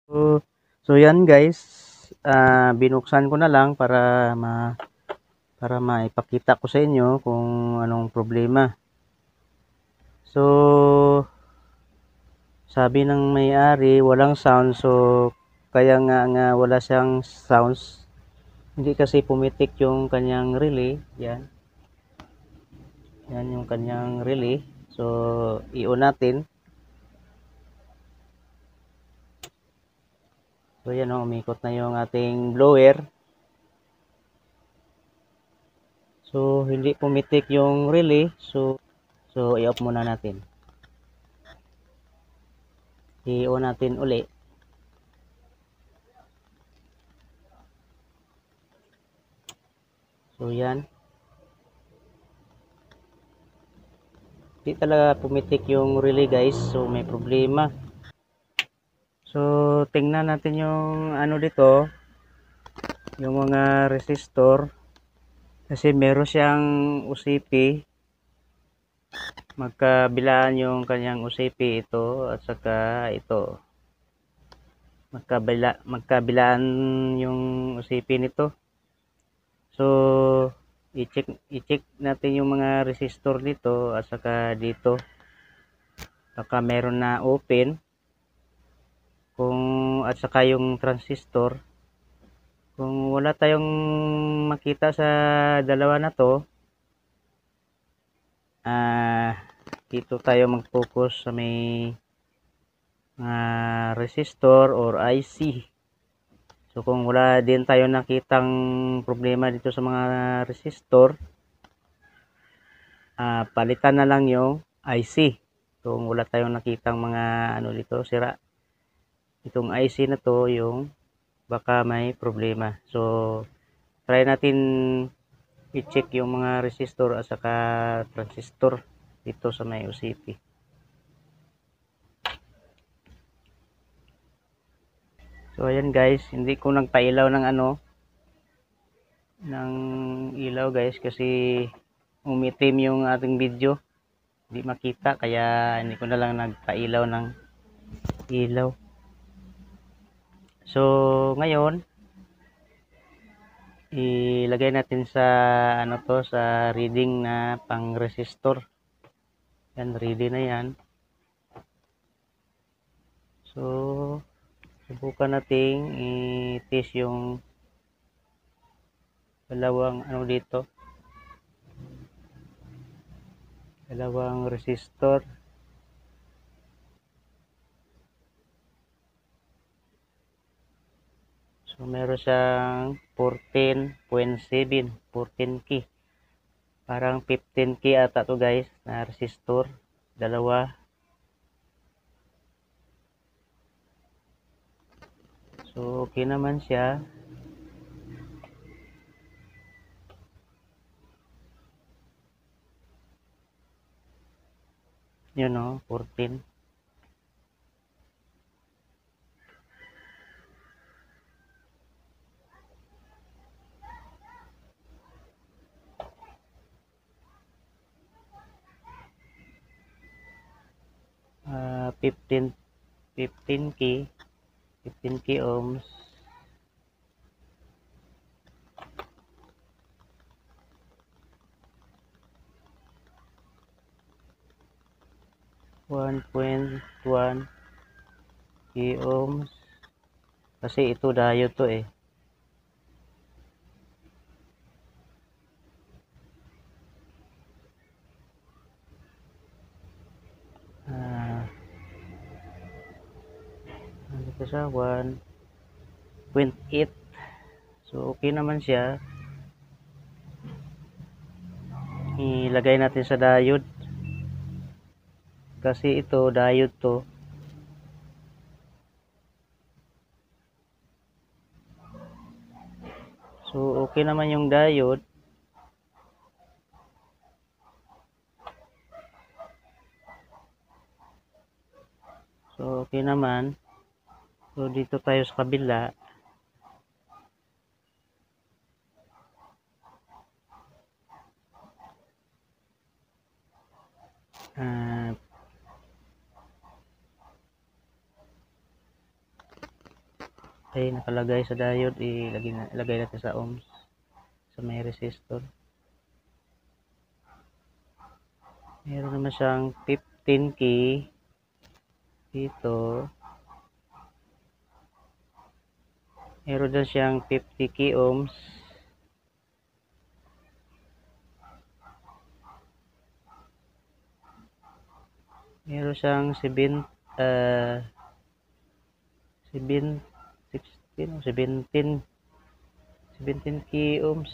So yan guys, binuksan ko na lang para maipakita ko sa inyo kung anong problema. So, sabi ng may-ari walang sound, so kaya nga wala siyang sounds. Hindi kasi pumitik yung kanyang relay, yan. Yan yung kanyang relay. So, i-on natin. So yan o, umikot na yung ating blower. So, hindi pumitik yung relay. So i-off muna natin. I-on natin uli. So yan. Hindi talaga pumitik yung relay guys. So may problema. So tingnan natin yung ano dito. Yung mga resistor. Kasi meron siyang UCP. Magkabilaan yung kanyang UCP ito at saka ito. Magkabilaan yung UCP nito. So i-check natin yung mga resistor dito at saka dito. Baka meron na open at saka yung transistor. Kung wala tayong makita sa dalawa na to, dito tayo mag-focus sa may resistor or IC. So kung wala din tayo nakitang problema dito sa mga resistor, palitan na lang yung IC. Kung wala tayong nakitang mga ano dito sira, itong IC na to yung baka may problema. So try natin i-check yung mga resistor at saka transistor dito sa may UCP. So ayan guys, hindi ko nagpailaw ng ng ilaw guys kasi umitim yung ating video. Hindi makita kaya hindi ko na lang nagpailaw ng ilaw. So ngayon, ilagay natin sa sa reading na pang resistor. Yan, ready na yan. So subukan nating i-test yung dalawang dito. Dalawang resistor. So meron siyang 14.7, 14K. Parang 15K ata to guys na resistor. Dalawa. So okay naman siya. Yun o, 14. Uh, 15 15K 15K ohms. (1.1 k ohms). Kasi ito diode to eh. Ito siya 1.8. So okay naman siya. Ilagay natin sa diode. Kasi ito diode to. So okay naman yung diode. So okay naman. So dito tayo sa kabila. ay nakalagay sa diode, ilagay natin sa ohms sa may resistor. Meron naman siyang 15K dito. Meron din siyang 50K ohms. Meron siyang 16 17K ohms.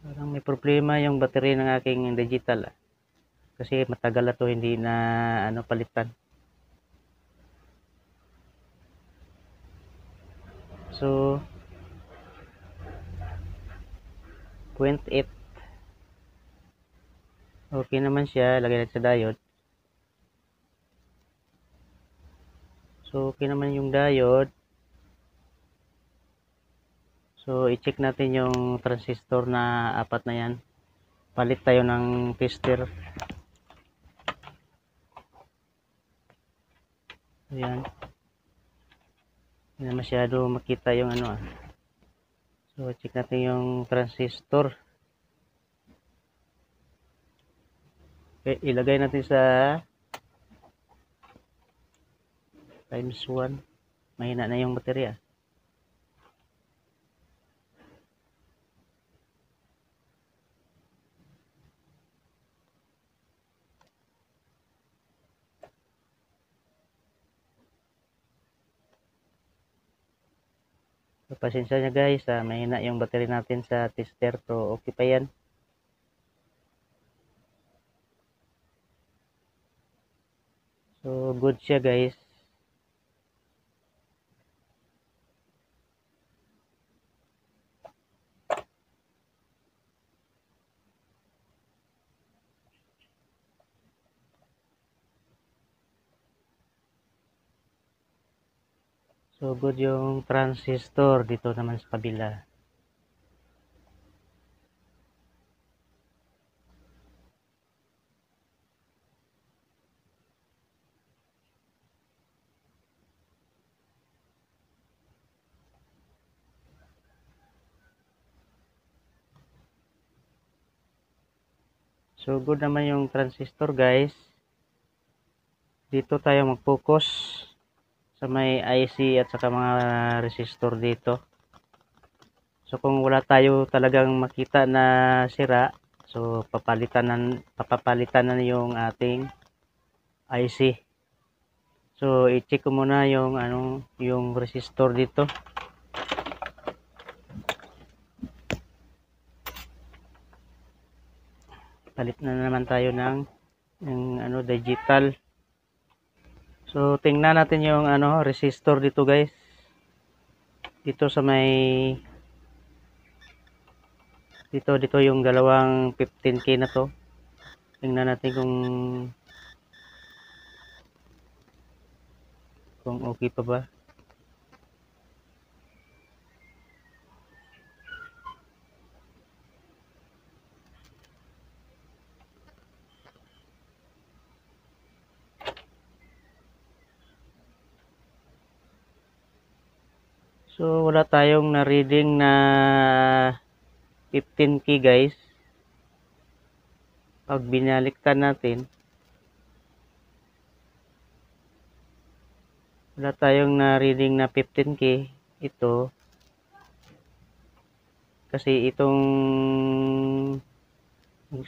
Parang may problema yung battery ng aking digital. Kasi matagal na to hindi na palitan. So 0.8. Okay naman siya, lagay natin sa diode. So okay naman yung diode. So i-check natin yung transistor na 4 na yan. Palit tayo ng tester. Ayan. Hindi na masyado makita yung So check natin yung transistor. Okay, ilagay natin sa times 1. Mahina na yung baterya. So, pasensya nyo guys, mahina yung battery natin sa tester. So okay pa yan. So good siya guys. So good yung transistor dito naman sa kabila. So good naman yung transistor guys. Dito tayo mag-focus sa may IC at saka mga resistor dito. So kung wala tayo talagang makita na sira, so papapalitan na yung ating IC. So i-check ko muna yung yung resistor dito. Palit na naman tayo ng digital. So tingnan natin yung resistor dito guys. Dito sa may dito yung dalawang 15K na to. Tingnan natin kung okay pa ba. So wala tayong na reading na 15K guys. Pag binaliktan natin, wala tayong na reading na 15K. Ito kasi itong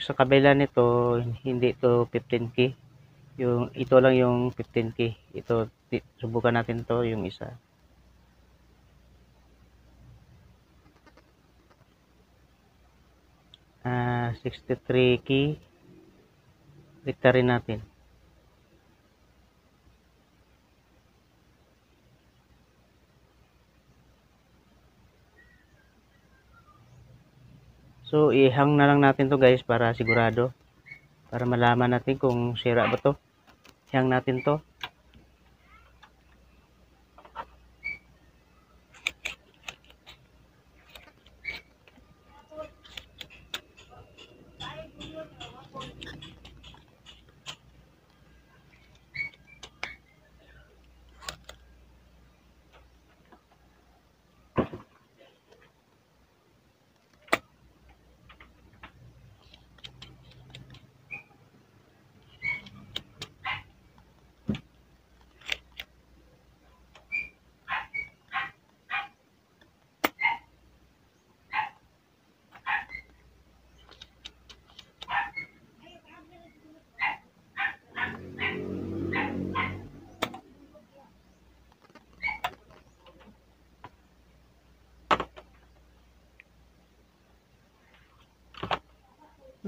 sa kabila nito hindi to 15K. Ito lang yung 15K. Ito subukan natin to yung isa. 63K. Bigta rin natin. So ihang na lang natin to guys para sigurado. Para malaman natin kung sira ba to. Ihang natin to.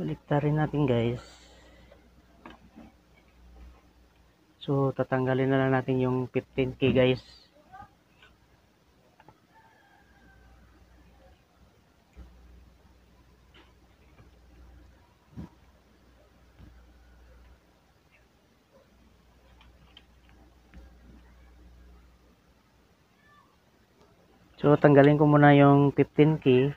Baliktarin natin guys. So tatanggalin na lang natin yung 15K guys. So tanggalin ko muna yung 15K.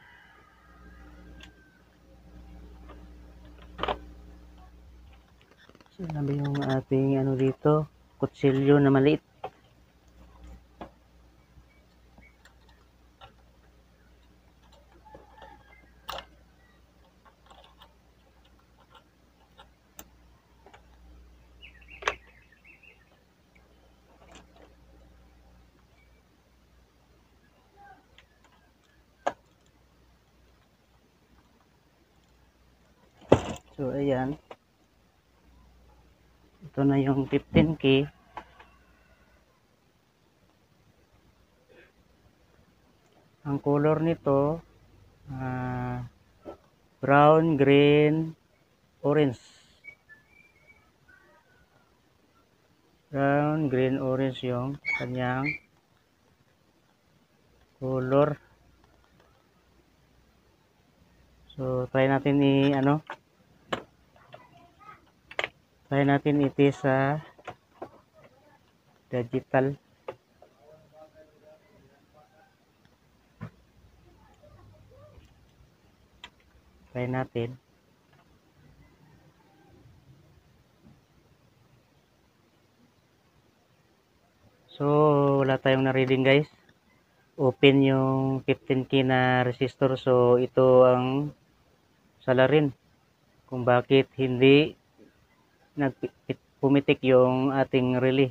So nabi yung ating ano dito, kutsilyo na maliit. So ayan. Ito na yung 15K. Ang color nito brown, green, orange. Brown, green, orange yung kanyang color. So try natin try natin iti sa digital. Try natin. So wala tayong na-reading guys. Open yung 15K na resistor. So ito ang salarin kung bakit hindi pumitik yung ating relay.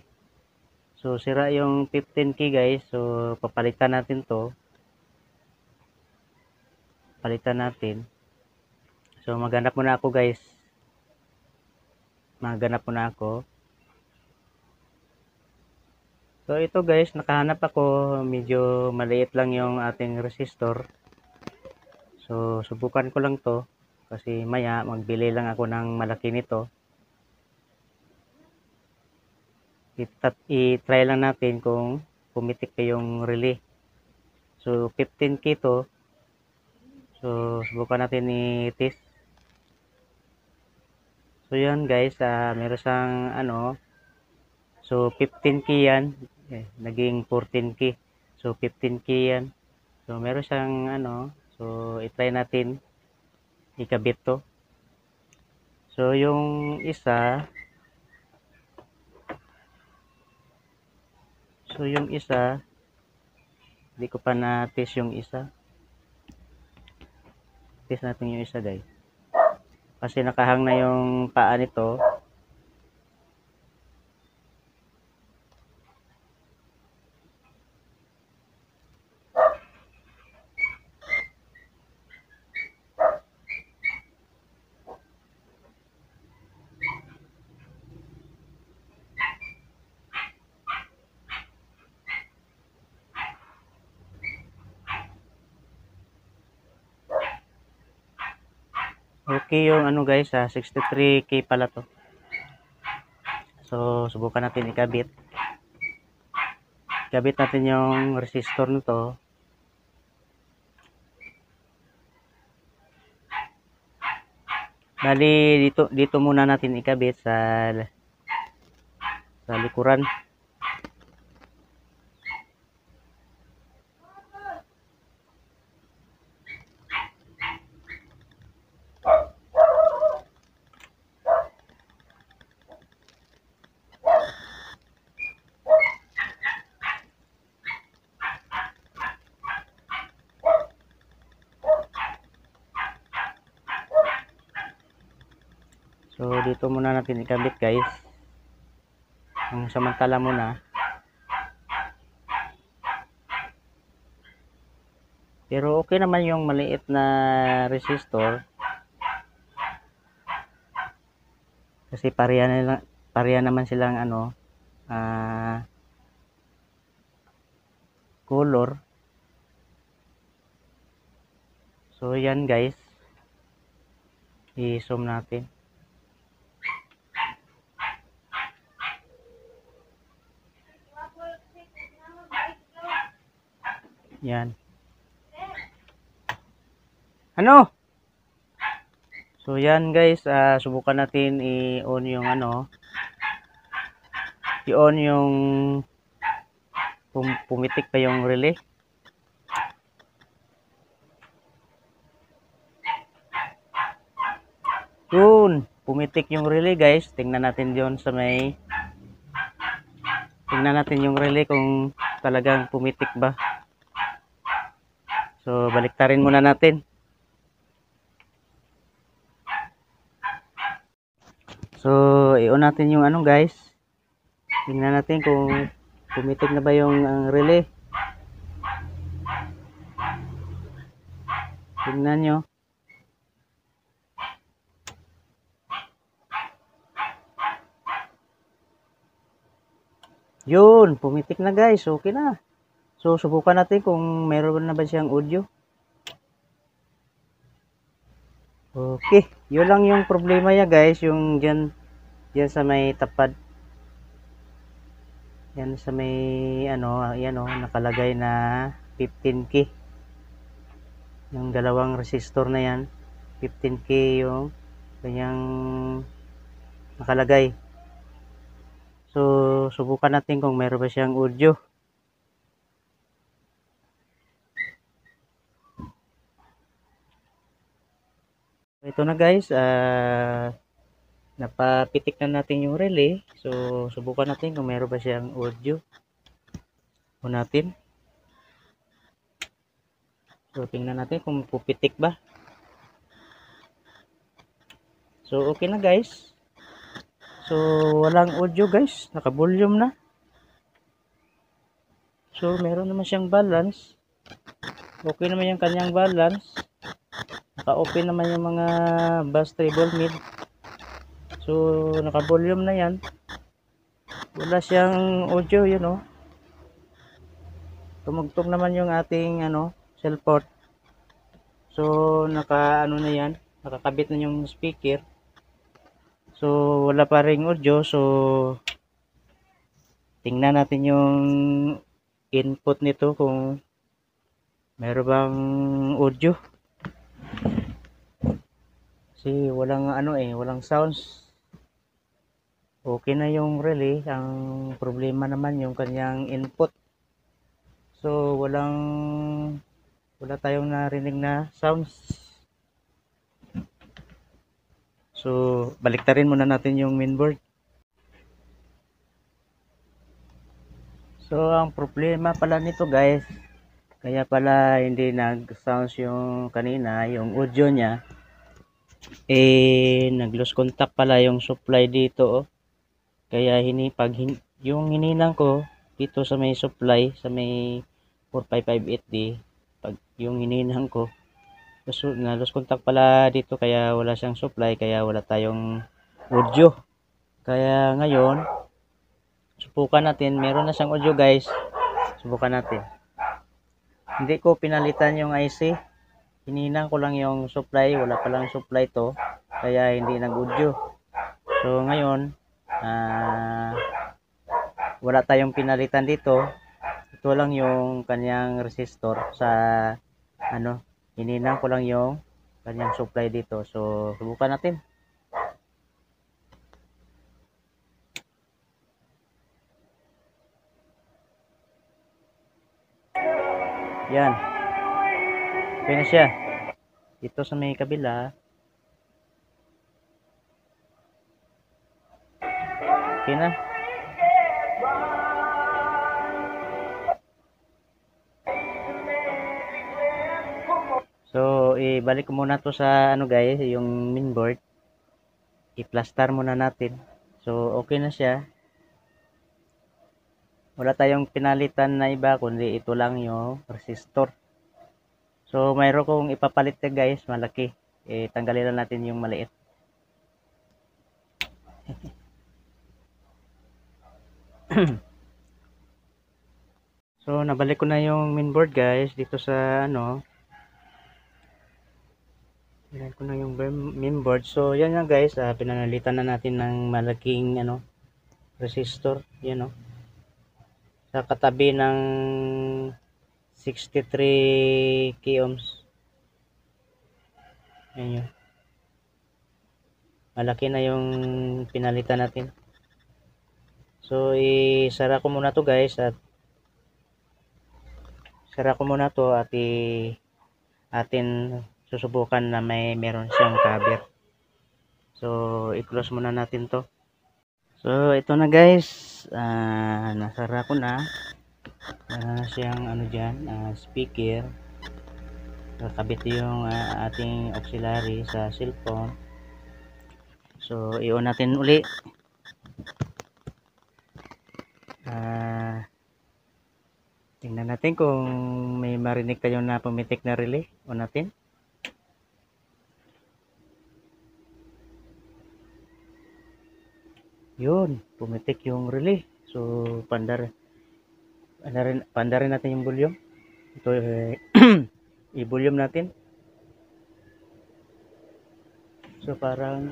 So sira yung 15K guys. So papalitan natin to. Palitan natin. So maghanap muna ako guys. Maghanap muna ako. So ito guys, nakahanap ako. Medyo maliit lang yung ating resistor. So subukan ko lang to. Kasi maya magbili lang ako ng malaki nito. I-try lang natin kung pumitik pa yung relay. So 15K to. So subukan natin i-test. So yan guys, meron siyang so 15K yan, naging 14K. So 15K yan. So meron siyang so i-try natin ikabit to. So yung isa hindi ko pa na-test yung isa. Test natin yung isa guys. Kasi nakahang na yung paa nito. Okay yung guys, 63K pala to. So subukan natin ikabit. Ikabit natin yung resistor nito. Bali dito muna natin ikabit sa likuran. So dito muna natin ikabit guys. Ang samantala muna. Pero okay naman yung maliit na resistor. Kasi pareha naman silang color. So yan guys. I-zoom natin. Yan. Ano? So yan guys, subukan natin i-on yung i-on yung pumitik pa yung relay. Yun, pumitik yung relay guys. Tingnan natin yon sa may tingnan natin yung relay kung talagang pumitik ba. So baliktarin muna natin. So i-on natin yung guys. Tingnan natin kung pumitik na ba yung relay. Tingnan nyo. Yun, pumitik na guys. Okay na. So, subukan natin kung meron na ba siyang audio. Okay. Yun lang yung problema niya guys. Yung dyan sa may tapad. Yan sa may yan nakalagay na 15K. Yung dalawang resistor na yan. 15K yung kanyang nakalagay. So, subukan natin kung meron ba siyang audio. Ito na guys, napapitik na natin yung relay. So, subukan natin kung meron ba siyang audio. O natin. So, tingnan natin kung pupitik ba. So, okay na guys. So, walang audio guys. Naka-volume na. So, meron naman siyang balance. Okay naman yung kanyang balance. Naka-open naman yung mga bass, treble, mid. So, naka-volume na yan. Wala siyang audio, yun o. Tumugtog naman yung ating cell port. So, na yan. Nakakabit na yung speaker. So, wala pa ring audio. So, tingnan natin yung input nito kung meron bang audio. Kasi walang walang sounds. Okay na yung relay. Ang problema naman yung kanyang input. So, wala tayong narinig na sounds. So, baliktarin muna natin yung mainboard. So, ang problema pala nito guys, kaya pala hindi nag-sounds yung kanina, yung audio niya, nag-lose contact pala yung supply dito. Kaya yung hininang ko dito sa may supply, sa may 4558D, pag yung hininang ko, na-lose contact pala dito kaya wala siyang supply, kaya wala tayong audio. Kaya ngayon subukan natin, meron na siyang audio guys. Subukan natin. Hindi ko pinalitan yung IC, hininang ko lang yung supply, wala palang supply to, kaya hindi nag-audio. So ngayon wala tayong pinalitan dito. Ito lang yung kanyang resistor sa hininang ko lang yung kanyang supply dito. So, subukan natin. Yan. Okay na siya. Dito sa may kabila. Okay na. So, ibalik ko muna to sa guys, yung mainboard. I-plaster muna natin. So, okay na siya. Wala tayong pinalitan na iba, kundi ito lang yung resistor. So, mayroon kong ipapalit na guys, malaki. Tanggalin lang natin yung maliit. So, nabalik ko na yung mainboard guys, dito sa Ilan ko na yung mainboard. So yan nga guys, pinanalitan na natin ng malaking resistor, yan sa katabi ng 63 k ohms. Yan yun. Malaki na yung pinalitan natin. So isara ko muna to guys, at atin susubukan na meron siyang cover. So i-close muna natin to. So ito na guys, nasara ko na. Meron na siyang dyan, speaker. Kakabit yung ating auxiliary sa cellphone. So i-on natin uli. Tingnan natin kung may marinig tayo na pumitik na relay. On natin. Yun, pumitik yung relay. So pandarin natin yung volume. Ito i-volume natin. So parang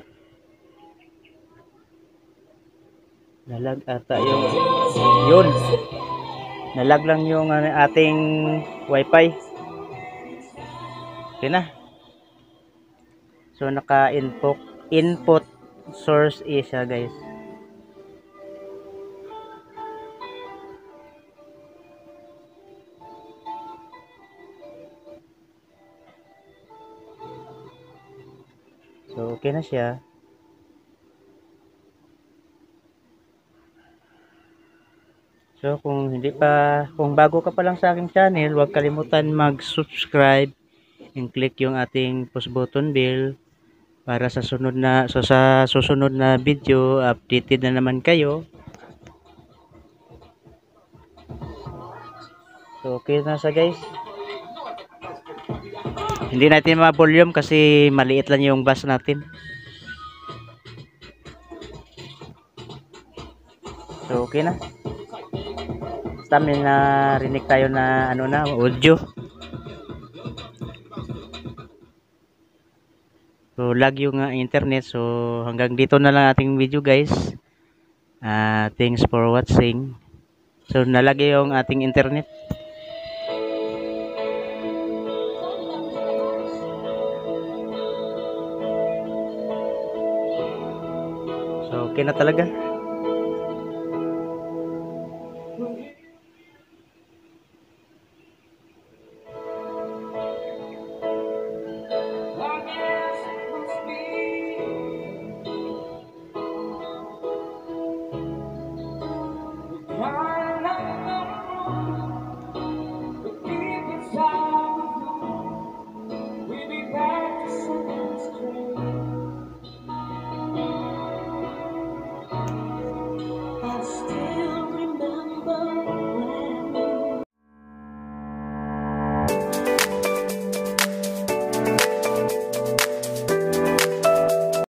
nalag ata yun. Nalag lang yung ating wifi. Okay na. So naka input source A siya guys. So okay na siya. So kung bago ka pa lang sa aking channel, huwag kalimutan mag-subscribe and click yung ating push button bell para sa susunod na video, updated na naman kayo. So okay na siya guys. Hindi natin ma-volume kasi maliit lang yung bass natin. So okay na. Basta may narinig tayo na audio. So lag yung internet. So hanggang dito na lang ating video guys. Thanks for watching. So nalagay yung ating internet. So okay na talaga.